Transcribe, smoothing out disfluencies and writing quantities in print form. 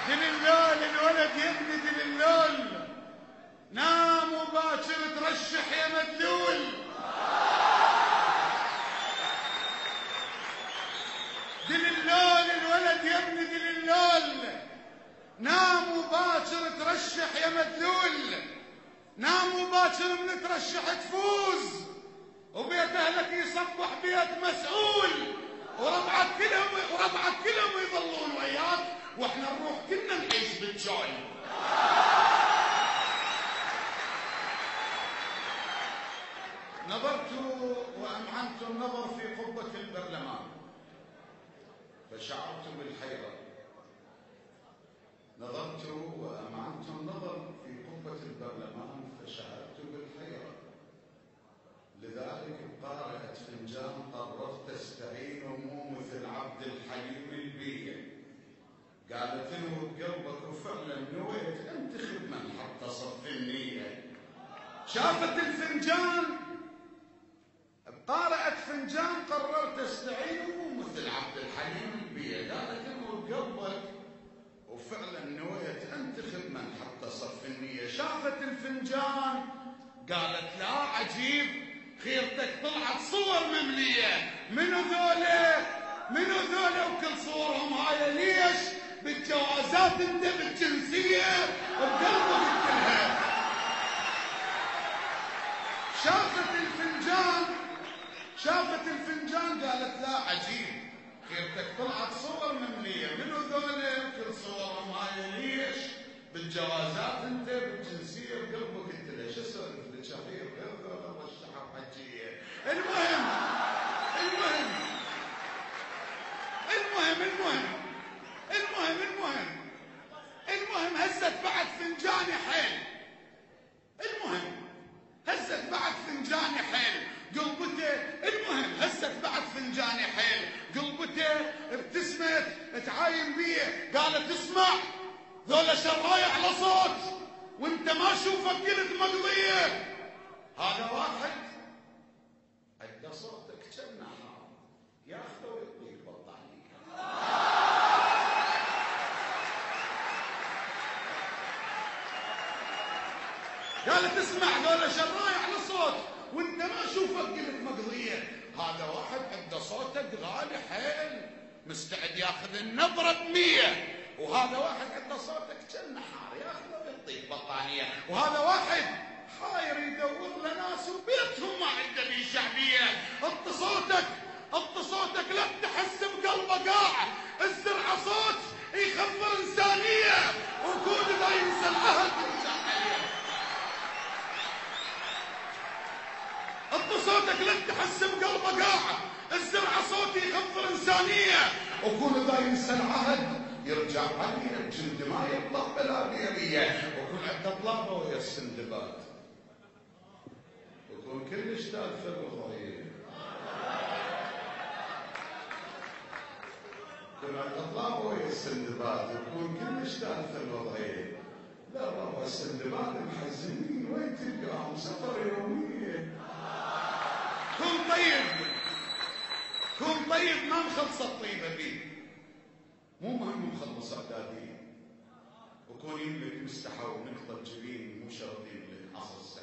دللول الولد يا ابني دللول، نام وباكر ترشح يا مدلول. دللول الولد يا ابني دللول، نام وباكر ترشح يا مدلول. نام وباكر من ترشح تفوز، وبيت اهلك يصبح بيت مسؤول، وربعك كلهم يظلون وياك، واحنا نروح كلنا نعيش بالجوي. نظرت وامعنت النظر في قبة البرلمان فشعرت بالحيرة. نظرت وامعنت النظر في قبة البرلمان فشعرت بالحيرة. لذلك بقارئة فنجان قررت استعين مو مثل عبد الحليم البيه. قالت انو بقلبك وفعلا نويت انتخب من حط صف النية. شافت الفنجان بقارئة فنجان قررت استعين مو مثل عبد الحليم البيه. قالت انو بقلبك وفعلا نويت انتخب من حط صف النية. شافت الفنجان قالت لا عجيب خيرتك طلعت صور مملية. منو ذولا وكل صورهم هاي ليش بالجوازات انت بالجنسية بقلبك كلها. شافت الفنجان قالت لا عجيب خيرتك طلعت صور مملية. منو ذولا وكل صورهم هاي ليش بالجوازات انت بالجنسية بقلبك انت ليش. اسولف لك شهير غير ذولا والشحر حجية. المهم هزت بعد فنجاني حيل. هزت بعد فنجاني حيل. قلبته ابتسمت تعاين بيه قالت اسمع ذولا شرايع على صوت وانت ما شوفك قلت مقضية. هذا واحد ادى صوتك كنا حار ياخذه ويطيق بطانية. قالت اسمع ذولا شرايع على صوت وانت ما شوفك قلت مقضية. هذا واحد عنده صوتك غالي حيل مستعد ياخذ النظرة ب100. وهذا واحد عنده صوتك كنا حار ياخذه ويطيق بطانية. وهذا واحد حاير يدور لناس وبيتهم ما عنده بيه شعبية. اط صوتك لا تحس بقلبه قاع. الزرعة صوت يخفر إنسانية وكود لا ينسى العهد الإنسانية. اط صوتك لا تحس بقلبه قاع. الزرعة صوت يخفر إنسانية وكود لا ينسى العهد. يرجع علي الجند ما يطلع بلا بيبية. وكل عنده طلابه ويا السندباد وكون كلش تاثر وضعيه. كل عنده طلابه ويا السندباد وكون كلش تاثر وضعيه. لا بابا السندباد محزنين وين تلقاهم سفر يوميه. كون طيب ما مخلص الطيبه بيه. مو مهم مخلص اعداديه. وكون يملك مستحى ونقطه جبين مو شرطين لك عصر